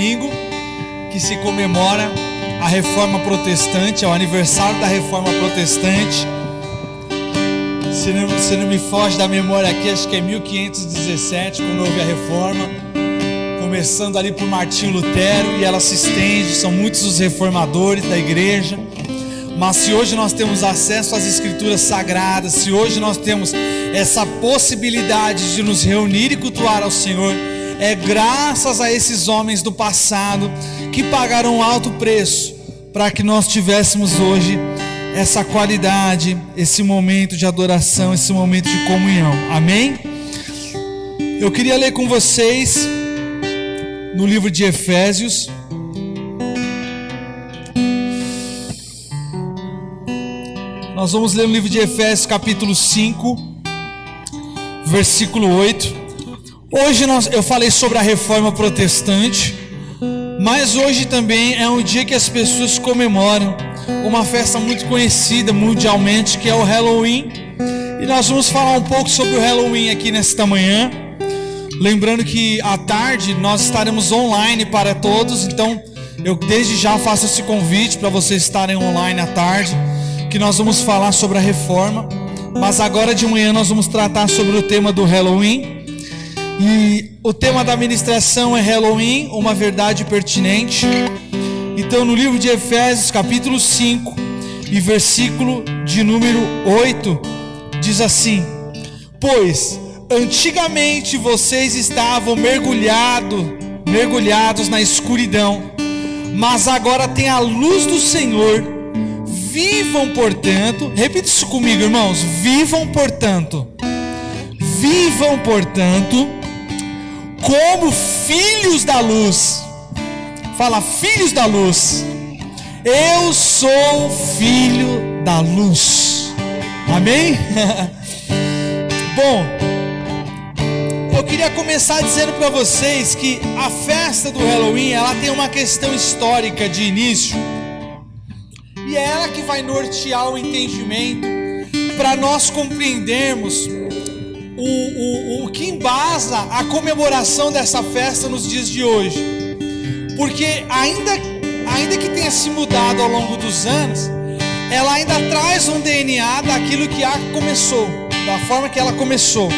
domingo que se comemora a Reforma Protestante, é o aniversário da Reforma Protestante. Se não me foge da memória aqui, acho que é 1517, quando houve a Reforma, começando ali por Martinho Lutero, e ela se estende, são muitos os reformadores da igreja. Mas se hoje nós temos acesso às escrituras sagradas, se hoje nós temos essa possibilidade de nos reunir e cultuar ao Senhor, é graças a esses homens do passado que pagaram um alto preço para que nós tivéssemos hoje essa qualidade, esse momento de adoração, esse momento de comunhão. Amém? Eu queria ler com vocês no livro de Efésios, nós vamos ler no livro de Efésios capítulo 5, versículo 8. Hoje eu falei sobre a Reforma Protestante, mas hoje também é um dia que as pessoas comemoram uma festa muito conhecida mundialmente, que é o Halloween. E nós vamos falar um pouco sobre o Halloween aqui nesta manhã. Lembrando que à tarde nós estaremos online para todos, então eu desde já faço esse convite para vocês estarem online à tarde, que nós vamos falar sobre a reforma. Mas agora de manhã nós vamos tratar sobre o tema do Halloween. E o tema da ministração é Halloween, uma verdade pertinente. Então no livro de Efésios capítulo 5 e versículo de número 8 diz assim: pois antigamente vocês estavam mergulhados na escuridão, mas agora tem a luz do Senhor. Vivam, portanto, repita isso comigo, irmãos, vivam, portanto, como filhos da luz. Fala, filhos da luz. Eu sou filho da luz. Amém? Bom, eu queria começar dizendo para vocês que a festa do Halloween, ela tem uma questão histórica de início, e é ela que vai nortear o entendimento para nós compreendermos o que embasa a comemoração dessa festa nos dias de hoje. Porque ainda que tenha se mudado ao longo dos anos, ela ainda traz um DNA daquilo que começou, da forma que ela começou.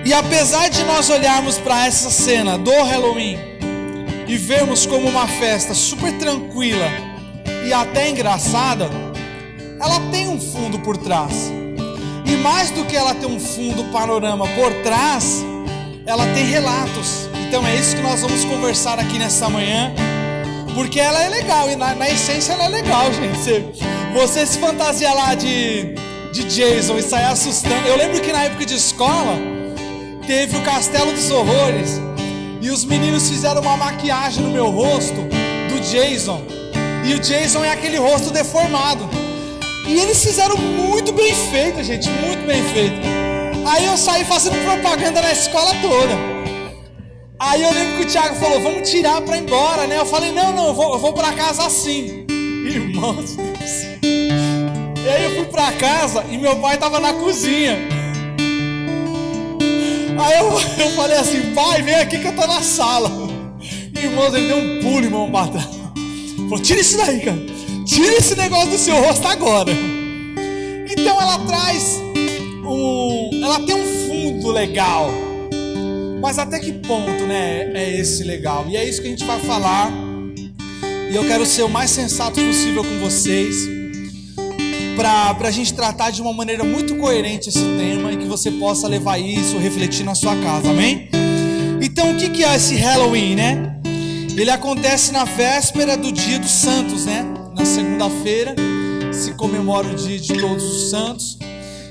E apesar de nós olharmos para essa cena do Halloween e vermos como uma festa super tranquila e até engraçada, ela tem um fundo por trás. E mais do que ela ter um fundo panorama por trás, ela tem relatos. Então é isso que nós vamos conversar aqui nessa manhã, porque ela é legal, e na essência ela é legal, gente. Você se fantasia lá de Jason e sair assustando. Eu lembro que na época de escola teve o Castelo dos Horrores, e os meninos fizeram uma maquiagem no meu rosto do Jason, e o Jason é aquele rosto deformado, e eles fizeram muito bem feito, gente, muito bem feito. Aí eu saí fazendo propaganda na escola toda. Aí eu lembro que o Thiago falou, vamos tirar pra ir embora, né? Eu falei, não, eu vou pra casa assim. Irmãos, e aí eu fui pra casa e meu pai tava na cozinha. Aí eu falei assim, pai, vem aqui que eu tô na sala. Irmãos, ele deu um pulo, irmão, pra trás. Falou, tira isso daí, cara. Tira esse negócio do seu rosto agora. Então ela traz ela tem um fundo legal. Mas até que ponto, né, é esse legal? E é isso que a gente vai falar. E eu quero ser o mais sensato possível com vocês, para a gente tratar de uma maneira muito coerente esse tema, e que você possa levar isso, refletir na sua casa, amém? Então o que é esse Halloween, né? Ele acontece na véspera do Dia dos Santos, né? Na segunda-feira se comemora o Dia de Todos os Santos,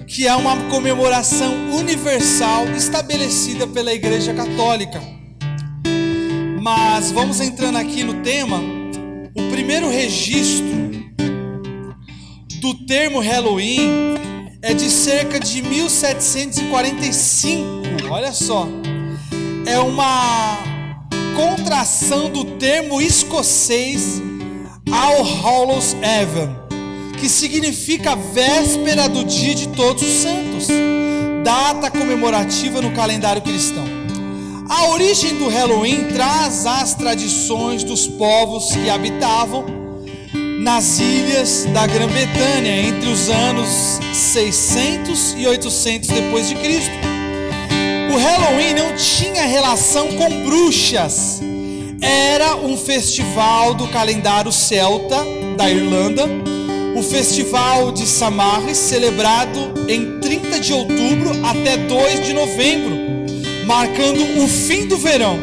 que é uma comemoração universal estabelecida pela Igreja Católica. Mas vamos entrando aqui no tema. O primeiro registro do termo Halloween é de cerca de 1745. Olha só, é uma contração do termo escocês All Hallows Eve, que significa véspera do Dia de Todos os Santos, data comemorativa no calendário cristão. A origem do Halloween traz as tradições dos povos que habitavam nas ilhas da Grã-Bretanha entre os anos 600 e 800 depois de Cristo. O Halloween não tinha relação com bruxas. Era um festival do calendário celta da Irlanda, o festival de Samhain, celebrado em 30 de outubro até 2 de novembro, marcando o fim do verão.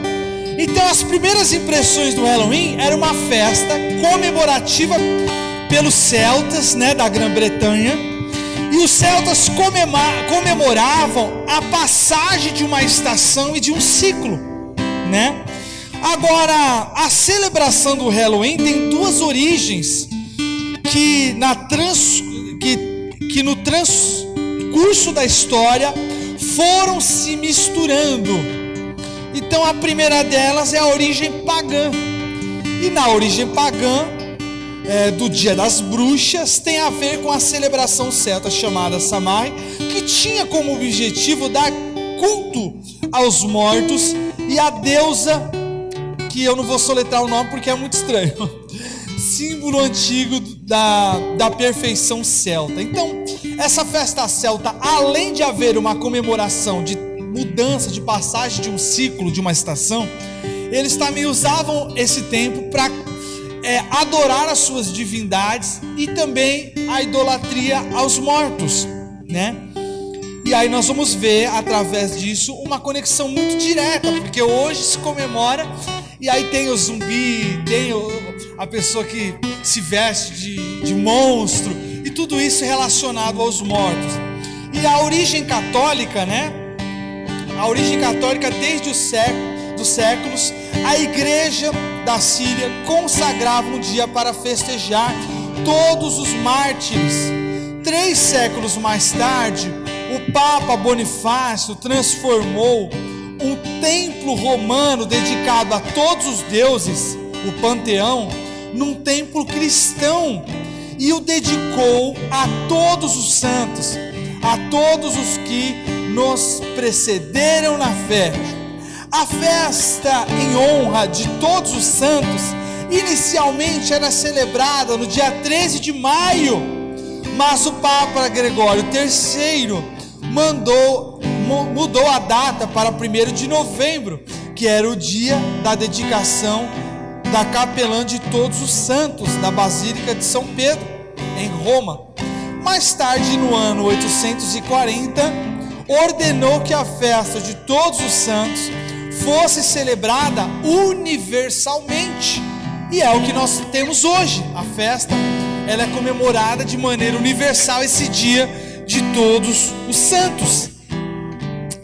Então as primeiras impressões do Halloween era uma festa comemorativa pelos celtas, da Grã-Bretanha, e os celtas comemoravam a passagem de uma estação e de um ciclo, Agora, a celebração do Halloween tem duas origens que no transcurso da história foram se misturando. Então a primeira delas é a origem pagã. E na origem pagã do Dia das Bruxas tem a ver com a celebração celta chamada Samhain, que tinha como objetivo dar culto aos mortos e à deusa, que eu não vou soletrar o nome porque é muito estranho, símbolo antigo da perfeição celta. Então, essa festa celta, além de haver uma comemoração de mudança, de passagem de um ciclo, de uma estação, eles também usavam esse tempo para adorar as suas divindades e também a idolatria aos mortos, E aí nós vamos ver, através disso, uma conexão muito direta, porque hoje se comemora, e aí tem o zumbi, tem a pessoa que se veste de monstro, e tudo isso relacionado aos mortos. E a origem católica, A origem católica, desde os séculos, a igreja da Síria consagrava um dia para festejar todos os mártires. 3 séculos mais tarde, o Papa Bonifácio transformou um templo romano dedicado a todos os deuses, o panteão, num templo cristão, e o dedicou a todos os santos, a todos os que nos precederam na fé. A festa em honra de todos os santos inicialmente era celebrada no dia 13 de maio, mas o Papa Gregório III mudou a data para 1º de novembro, que era o dia da dedicação da capelã de todos os santos da Basílica de São Pedro, em Roma. Mais tarde, no ano 840, ordenou que a festa de todos os santos fosse celebrada universalmente, e é o que nós temos hoje. A festa, ela é comemorada de maneira universal, esse dia de todos os santos.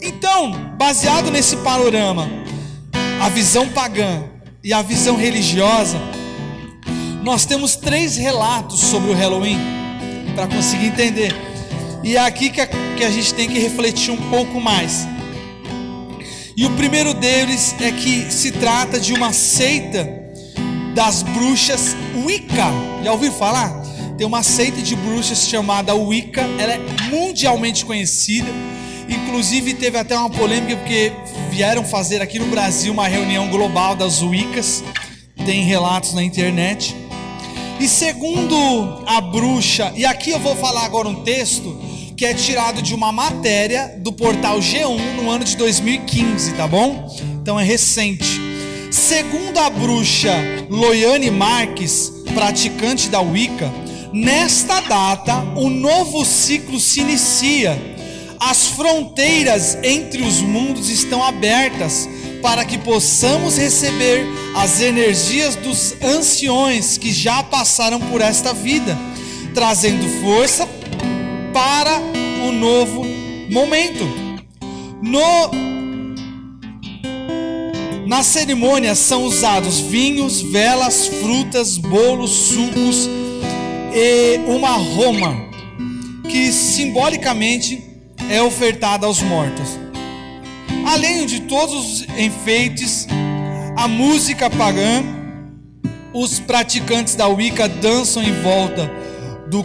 Então, baseado nesse panorama, a visão pagã e a visão religiosa, nós temos 3 relatos sobre o Halloween, para conseguir entender, e é aqui que a gente tem que refletir um pouco mais. E o primeiro deles é que se trata de uma seita das bruxas Wicca. Já ouviu falar? Tem uma seita de bruxas chamada Wicca, ela é mundialmente conhecida. Inclusive teve até uma polêmica porque vieram fazer aqui no Brasil uma reunião global das Wiccas. Tem relatos na internet. E segundo a bruxa, e aqui eu vou falar agora um texto que é tirado de uma matéria do portal G1 no ano de 2015, tá bom? Então é recente. Segundo a bruxa Loiane Marques, praticante da Wicca, nesta data um novo ciclo se inicia. As fronteiras entre os mundos estão abertas para que possamos receber as energias dos anciões que já passaram por esta vida, trazendo força para o novo momento. Na cerimônia são usados vinhos, velas, frutas, bolos, sucos e uma roma, que simbolicamente é ofertada aos mortos. Além de todos os enfeites, a música pagã, os praticantes da Wicca dançam em volta do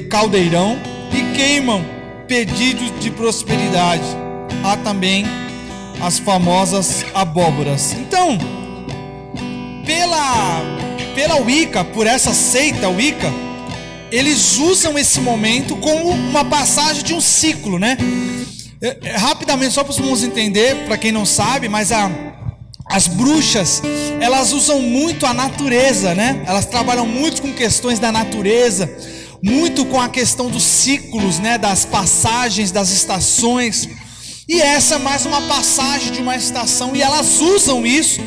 caldeirão e queimam pedidos de prosperidade. Há também as famosas abóboras. Então, pela Wicca, por essa seita Wicca, eles usam esse momento como uma passagem de um ciclo, né? Rapidamente, só para os irmãos entender, para quem não sabe, mas as bruxas, elas usam muito a natureza, né? Elas trabalham muito com questões da natureza, muito com a questão dos ciclos, né? Das passagens, das estações. E essa é mais uma passagem de uma estação, e elas usam isso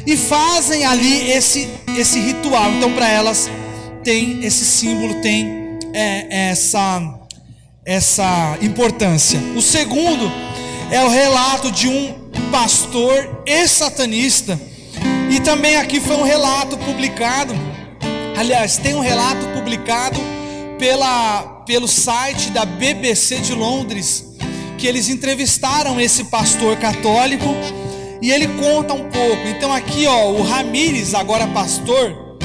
e fazem ali esse ritual. Então, para elas tem esse símbolo, tem essa importância. O segundo é o relato de um pastor ex-satanista, e também aqui foi um relato publicado, aliás, tem um relato publicado pelo site da BBC de Londres, que eles entrevistaram esse pastor católico, e ele conta um pouco. Então aqui, o Ramírez, agora pastor,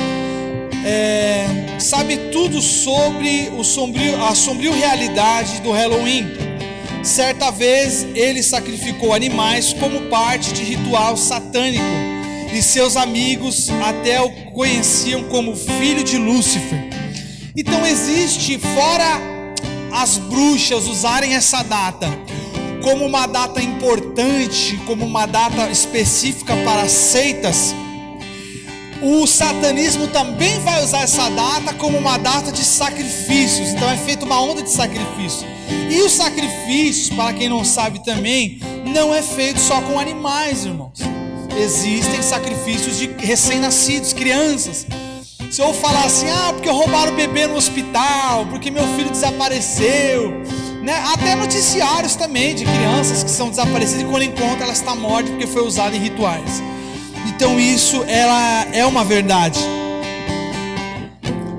sabe tudo sobre a sombria realidade do Halloween. Certa vez ele sacrificou animais como parte de ritual satânico, e seus amigos até o conheciam como filho de Lúcifer. Então existe, fora as bruxas usarem essa data como uma data importante, como uma data específica para seitas, o satanismo também vai usar essa data como uma data de sacrifícios. Então é feita uma onda de sacrifícios. E os sacrifícios, para quem não sabe também, não é feito só com animais, irmãos. Existem sacrifícios de recém-nascidos, crianças. Se eu falar assim, porque roubaram o bebê no hospital, porque meu filho desapareceu, né? Até noticiários também de crianças que são desaparecidas, e quando encontram ela está morta porque foi usada em rituais. Então isso ela é uma verdade.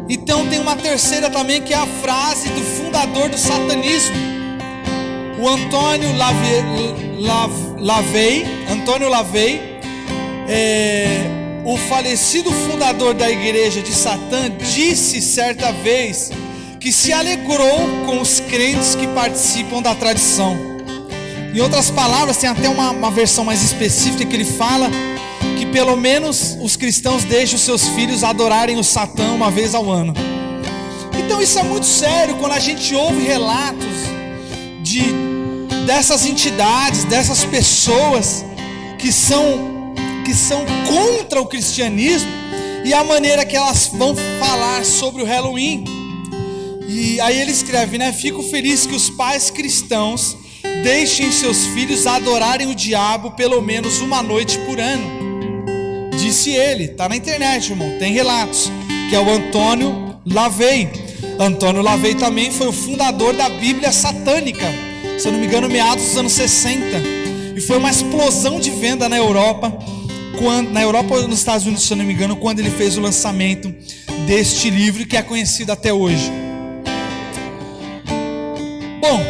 Então tem uma terceira também, que é a frase do fundador do satanismo, o Antônio LaVey, o falecido fundador da igreja de Satã, disse certa vez que se alegrou com os crentes que participam da tradição. Em outras palavras, tem até uma versão mais específica que ele fala que pelo menos os cristãos deixam os seus filhos adorarem o Satã uma vez ao ano. Então isso é muito sério quando a gente ouve relatos dessas entidades, dessas pessoas que são contra o cristianismo, e a maneira que elas vão falar sobre o Halloween. E aí ele escreve, né? Fico feliz que os pais cristãos deixem seus filhos adorarem o diabo pelo menos uma noite por ano. Disse ele, tá na internet, irmão, tem relatos, que é o Antônio LaVey. Antônio LaVey também foi o fundador da Bíblia satânica, se eu não me engano, meados dos anos 60. E foi uma explosão de venda na Europa, ou nos Estados Unidos, se eu não me engano, quando ele fez o lançamento deste livro, que é conhecido até hoje. Bom,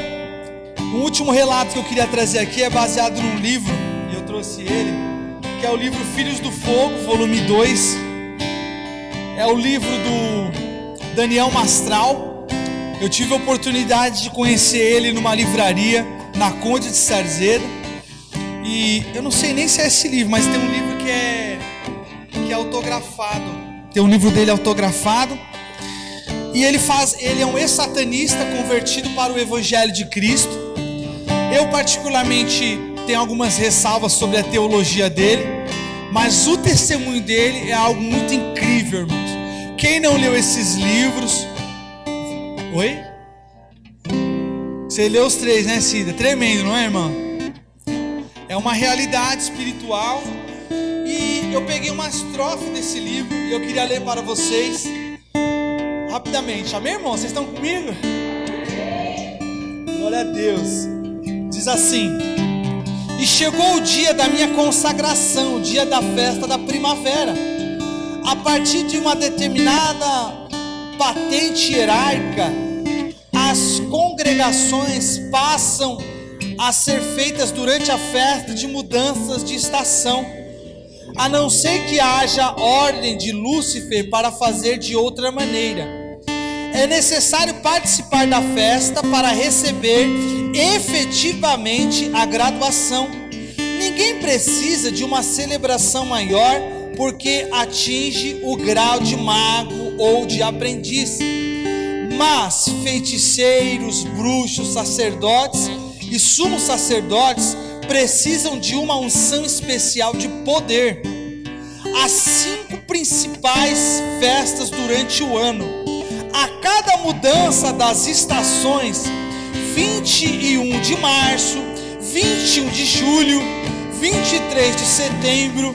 o último relato que eu queria trazer aqui é baseado num livro, e eu trouxe ele, que é o livro Filhos do Fogo, volume 2. É o livro do Daniel Mastral. Eu tive a oportunidade de conhecer ele numa livraria na Conde de Sarzeda. E eu não sei nem se é esse livro, mas tem um livro que é autografado. Tem um livro dele autografado. E ele é um ex-satanista convertido para o Evangelho de Cristo. Eu particularmente tenho algumas ressalvas sobre a teologia dele, mas o testemunho dele é algo muito incrível, irmãos. Quem não leu esses livros... Oi? Você leu os 3, né, Cida? Tremendo, não é, irmão? É uma realidade espiritual. E eu peguei uma estrofe desse livro e eu queria ler para vocês rapidamente. Amém, irmão? Vocês estão comigo? Glória a Deus. Diz assim: e chegou o dia da minha consagração, o dia da festa da primavera. A partir de uma determinada patente hierárquica, as congregações passam a ser feitas durante a festa de mudanças de estação, a não ser que haja ordem de Lúcifer para fazer de outra maneira. É necessário participar da festa para receber efetivamente a graduação. Ninguém precisa de uma celebração maior porque atinge o grau de mago ou de aprendiz. Mas feiticeiros, bruxos, sacerdotes e sumos sacerdotes precisam de uma unção especial de poder. As 5 principais festas durante o ano. A cada mudança das estações, 21 de março, 21 de julho, 23 de setembro,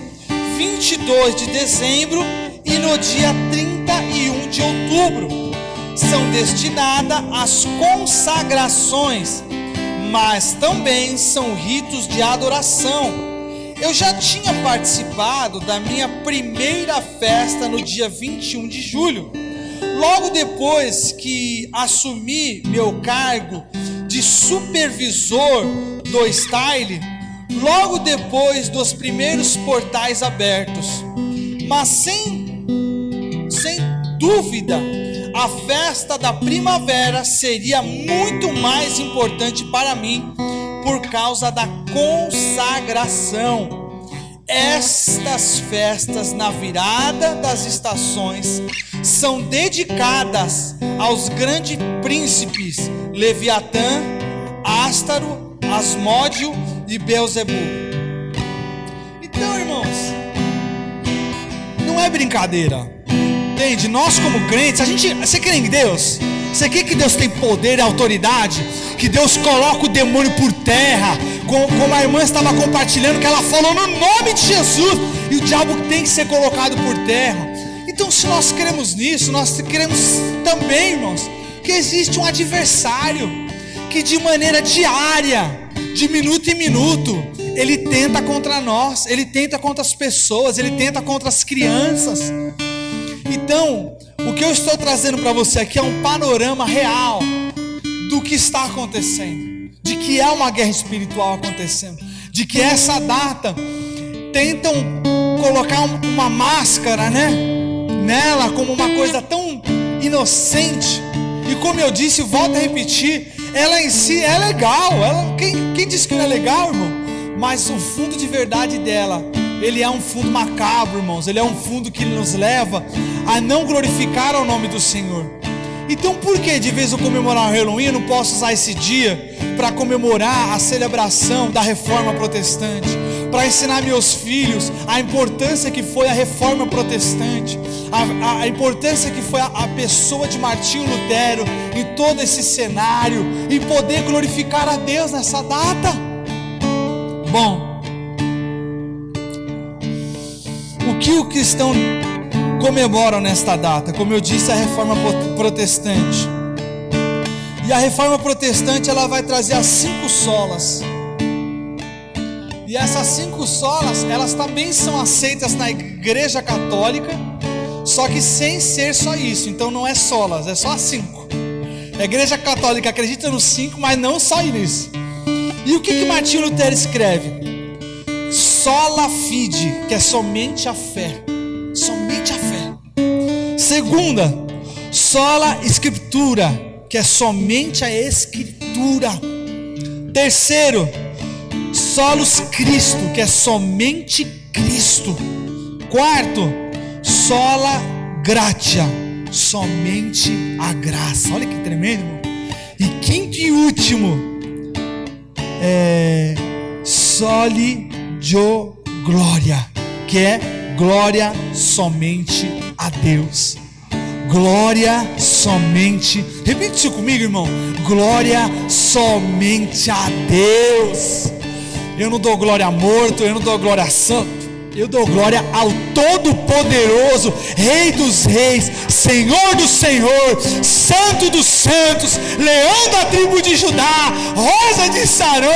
22 de dezembro e no dia 31 de outubro, são destinadas às consagrações, mas também são ritos de adoração. Eu já tinha participado da minha primeira festa no dia 21 de julho. Logo depois que assumi meu cargo de supervisor do Style, logo depois dos primeiros portais abertos. Mas sem dúvida, a festa da primavera seria muito mais importante para mim por causa da consagração. Estas festas na virada das estações são dedicadas aos grandes príncipes Leviatã, Ástaro, Asmódio e Belzebu. Então, irmãos, não é brincadeira. Entende? Nós como crentes, você crê em Deus? Você crê que Deus tem poder e autoridade? Que Deus coloca o demônio por terra? Como a irmã estava compartilhando, que ela falou no nome de Jesus, e o diabo tem que ser colocado por terra. Então, se nós cremos nisso, nós queremos também, irmãos, que existe um adversário que de maneira diária, de minuto em minuto, ele tenta contra nós, ele tenta contra as pessoas, ele tenta contra as crianças. Então, o que eu estou trazendo para você aqui é um panorama real do que está acontecendo, de que há uma guerra espiritual acontecendo, de que essa data tentam colocar uma máscara, nela como uma coisa tão inocente. E como eu disse, volto a repetir, ela em si é legal. Quem disse que não é legal, irmão? Mas o fundo de verdade dela, ele é um fundo macabro, irmãos. Ele é um fundo que nos leva a não glorificar o nome do Senhor. Então, por que de vez eu comemorar o Halloween, eu não posso usar esse dia para comemorar a celebração da Reforma Protestante, para ensinar meus filhos a importância que foi a Reforma Protestante, a importância que foi a pessoa de Martinho Lutero em todo esse cenário, e poder glorificar a Deus nessa data? Bom, o que o cristão comemoram nesta data? Como eu disse, a Reforma Protestante. E a Reforma Protestante, ela vai trazer as 5 solas. E essas 5 solas, elas também são aceitas na Igreja Católica, só que sem ser só isso. Então não é solas, é só as 5. A Igreja Católica acredita nos 5, mas não só nisso. E o que Martinho Lutero escreve? Sola fide, que é somente a fé. Somente a fé. Segunda, sola escritura, que é somente a escritura. Terceiro, solus Cristo, que é somente Cristo. Quarto, sola gratia, somente a graça. Olha que tremendo, irmão. E quinto e último, soli Deo glória, que é glória somente a Deus. Glória somente, repite isso comigo, irmão. Glória somente a Deus. Eu não dou glória a morto, eu não dou glória a santo, eu dou glória ao Todo-Poderoso, Rei dos Reis, Senhor do Senhor, Santo dos Santos, Leão da tribo de Judá, Rosa de Sarão,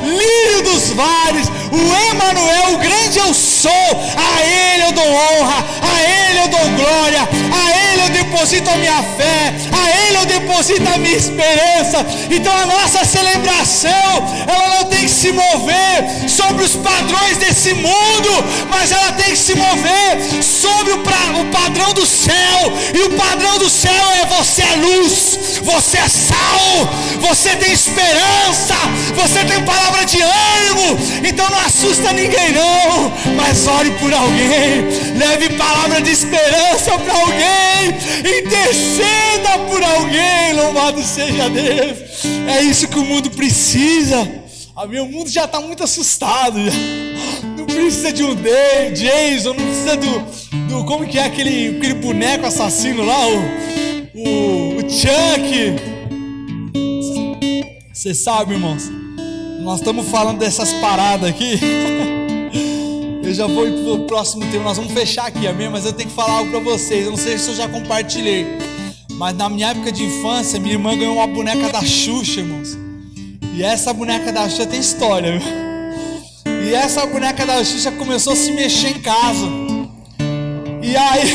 Lírio dos Vales, o Emanuel, o grande eu sou. A Ele eu dou honra, a Ele eu dou glória, a Ele eu dou deposito a minha fé, a Ele eu deposito a minha esperança. Então a nossa celebração, ela não tem que se mover sobre os padrões desse mundo, mas ela tem que se mover sobre o padrão do céu. E o padrão do céu é: você é luz, você é sal, você tem esperança, você tem palavra de ânimo. Então não assusta ninguém não, mas ore por alguém, leve palavra de esperança para alguém, interceda por alguém. Louvado seja Deus. É isso que o mundo precisa. O mundo já está muito assustado já. Não precisa de um Jason, não precisa do como que é aquele boneco assassino lá, o Chuck. Você sabe, irmãos, nós estamos falando dessas paradas aqui. Eu já vou ir pro próximo tema, nós vamos fechar aqui, amém? Mas eu tenho que falar algo para vocês. Eu não sei se eu já compartilhei, mas na minha época de infância, minha irmã ganhou uma boneca da Xuxa, irmãos. E essa boneca da Xuxa tem história, viu? E essa boneca da Xuxa começou a se mexer em casa. E aí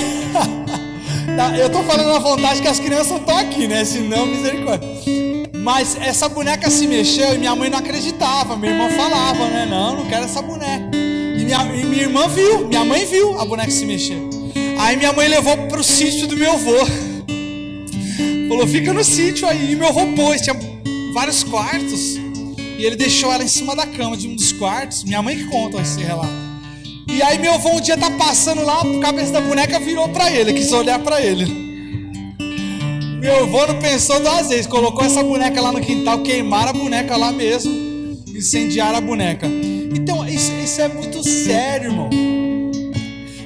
eu tô falando à vontade que as crianças estão aqui, né? Se não, misericórdia. Mas essa boneca se mexeu e minha mãe não acreditava. Minha irmã falava, né? Não quero essa boneca. E minha irmã viu, minha mãe viu a boneca se mexer. Aí minha mãe levou pro sítio do meu avô. Falou: fica no sítio aí. E meu avô pôs, tinha vários quartos. E ele deixou ela em cima da cama de um dos quartos. Minha mãe que conta esse relato. E aí meu avô um dia tá passando lá, a cabeça da boneca virou pra ele, quis olhar pra ele. Meu avô não pensou duas vezes, colocou essa boneca lá no quintal, queimaram a boneca lá mesmo, incendiaram a boneca. Então isso é muito sério, irmão.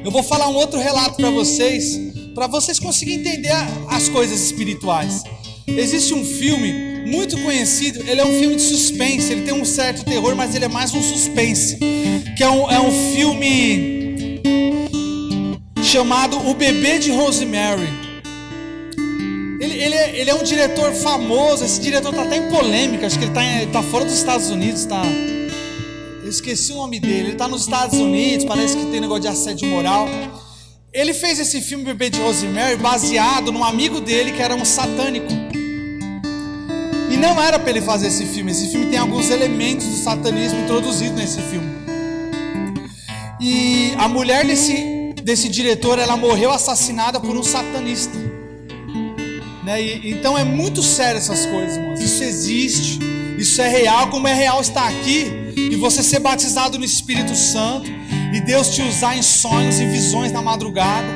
Eu vou falar um outro relato para vocês conseguirem entender as coisas espirituais. Existe um filme muito conhecido, ele é um filme de suspense, ele tem um certo terror, mas ele é mais um suspense, que é um filme chamado O Bebê de Rosemary. Ele é um diretor famoso. Esse diretor está até em polêmica. Acho que ele está fora dos Estados Unidos. Eu esqueci o nome dele. Ele está nos Estados Unidos. Parece que tem negócio de assédio moral. Ele fez esse filme Bebê de Rosemary baseado num amigo dele que era um satânico. E não era para ele fazer esse filme. Esse filme tem alguns elementos do satanismo introduzidos nesse filme. E a mulher desse diretor, ela morreu assassinada por um satanista. Então é muito sério essas coisas, irmãos. Isso existe, isso é real, como é real estar aqui e você ser batizado no Espírito Santo e Deus te usar em sonhos e visões na madrugada.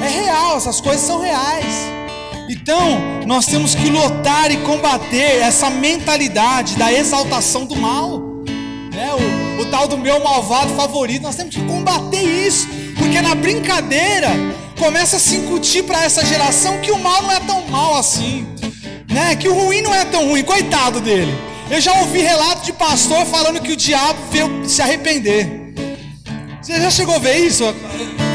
É real, essas coisas são reais. Então nós temos que lutar e combater essa mentalidade da exaltação do mal, né? O tal do meu malvado favorito. Nós temos que combater isso, porque na brincadeira começa a se incutir para essa geração que o mal não é tão mal assim, né? Que o ruim não é tão ruim, coitado dele. Eu já ouvi relato de pastor falando que o diabo veio se arrepender. Você já chegou a ver isso?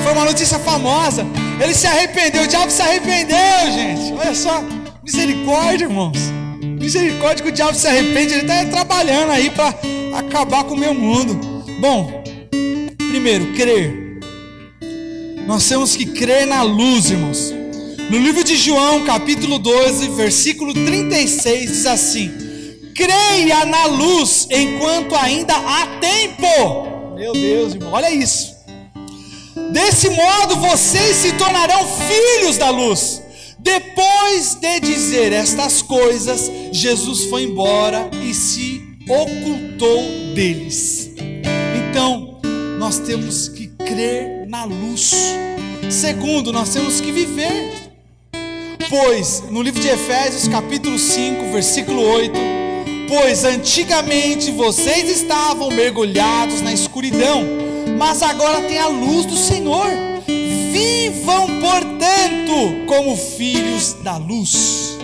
Foi uma notícia famosa. Ele se arrependeu, o diabo se arrependeu, gente. Olha só, misericórdia, irmãos. Misericórdia que o diabo se arrepende. Ele está trabalhando aí para acabar com o meu mundo. Bom, primeiro, crer. Nós temos que crer na luz, irmãos. No livro de João, capítulo 12, versículo 36, diz assim: creia na luz enquanto ainda há tempo. Meu Deus, irmão, olha isso. Desse modo vocês se tornarão filhos da luz. Depois de dizer estas coisas, Jesus foi embora e se ocultou deles. Então, nós temos que crer na luz. Segundo, nós temos que viver. Pois, no livro de Efésios, capítulo 5, versículo 8: pois antigamente vocês estavam mergulhados na escuridão, mas agora tem a luz do Senhor. Vivam, portanto, como filhos da luz.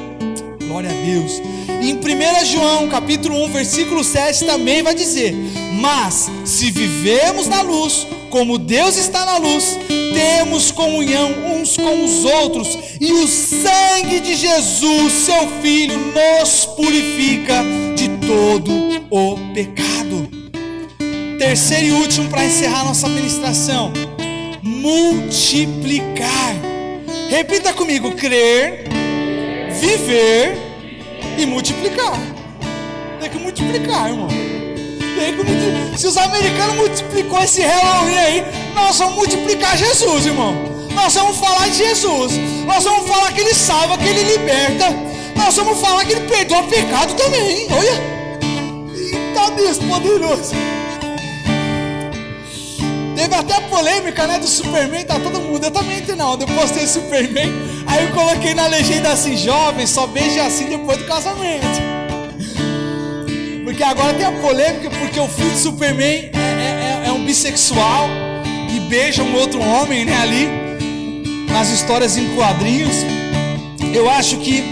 Glória a Deus. E em 1 João, capítulo 1, versículo 7 também vai dizer: mas se vivemos na luz, como Deus está na luz, temos comunhão uns com os outros, e o sangue de Jesus, seu Filho, nos purifica de todo o pecado. Terceiro e último, para encerrar nossa ministração: multiplicar. Repita comigo: crer, viver e multiplicar. Tem que multiplicar, irmão. Se os americanos multiplicou esse Halloween aí, nós vamos multiplicar Jesus, irmão. Nós vamos falar de Jesus. Nós vamos falar que Ele salva, que Ele liberta. Nós vamos falar que Ele perdoa pecado também. Olha, eita Deus poderoso. Teve até a polêmica, né, do Superman. Tá todo mundo, eu também entrei na onda. Eu postei Superman, aí eu coloquei na legenda assim: jovem, só beije assim depois do casamento. Porque agora tem a polêmica, porque o filho de Superman é um bissexual e beija um outro homem, né, ali nas histórias em quadrinhos. Eu acho que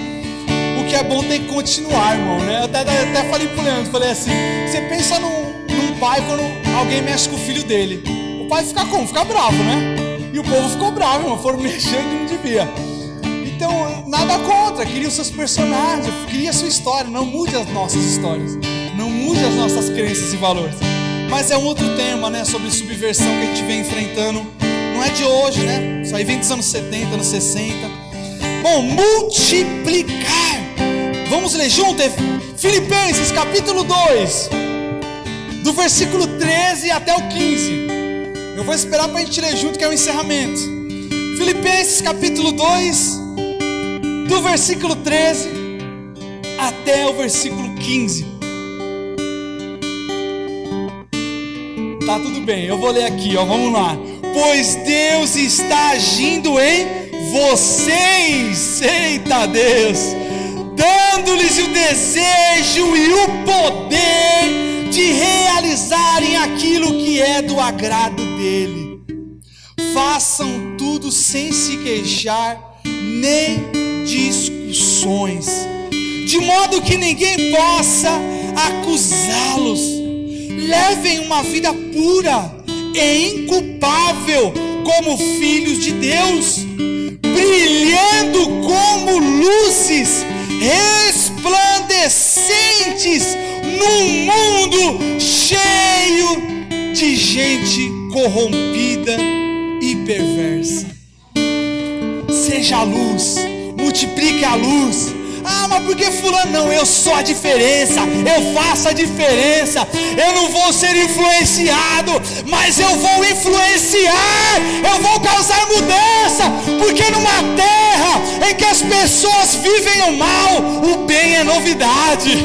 o que é bom tem que continuar, irmão, né? Eu até falei pro Leandro, falei assim: você pensa num pai quando alguém mexe com o filho dele, o pai fica como? Fica bravo, né? E o povo ficou bravo, irmão, foram mexendo e não devia. Então, nada contra, cria os seus personagens, cria a sua história, não mude as nossas histórias, não mude as nossas crenças e valores. Mas é um outro tema, né, sobre subversão que a gente vem enfrentando. Não é de hoje, né? Isso aí vem dos anos 70, anos 60. Bom, multiplicar. Vamos ler junto? Filipenses capítulo 2, do versículo 13 até o 15. Eu vou esperar para a gente ler junto, que é o encerramento. Filipenses capítulo 2, do versículo 13 até o versículo 15. Tá tudo bem, eu vou ler aqui, ó, vamos lá. Pois Deus está agindo em vocês, eita Deus, dando-lhes o desejo e o poder de realizarem aquilo que é do agrado dele. Façam tudo sem se queixar nem discussões, de modo que ninguém possa acusá-los. Levem uma vida pura e inculpável como filhos de Deus, brilhando como luzes resplandecentes num mundo cheio de gente corrompida e perversa. Seja a luz, multiplique a luz. Ah, mas por que fulano? Não, eu sou a diferença, eu faço a diferença. Eu não vou ser influenciado, mas eu vou influenciar, eu vou causar mudança. Porque numa terra em que as pessoas vivem o mal, o bem é novidade.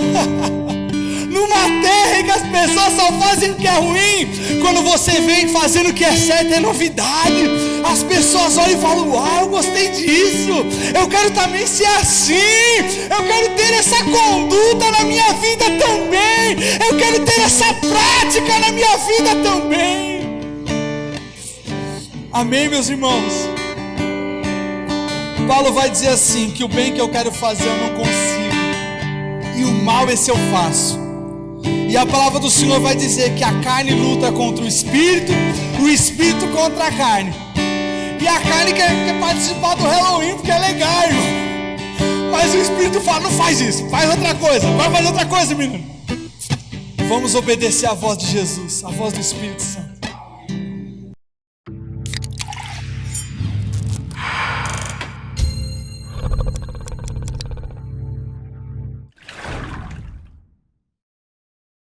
Numa terra em que as pessoas só fazem o que é ruim, quando você vem fazendo o que é certo é novidade. As pessoas olham e falam: uau, eu gostei disso, eu quero também ser assim, eu quero ter essa conduta na minha vida também, eu quero ter essa prática na minha vida também. Amém, meus irmãos? Paulo vai dizer assim, que o bem que eu quero fazer eu não consigo, e o mal esse eu faço. E a palavra do Senhor vai dizer que a carne luta contra o espírito contra a carne. E a carne quer participar do Halloween porque é legal, irmão. Mas o espírito fala: não faz isso, faz outra coisa, vai fazer outra coisa, menino. Vamos obedecer à voz de Jesus, à voz do Espírito Santo.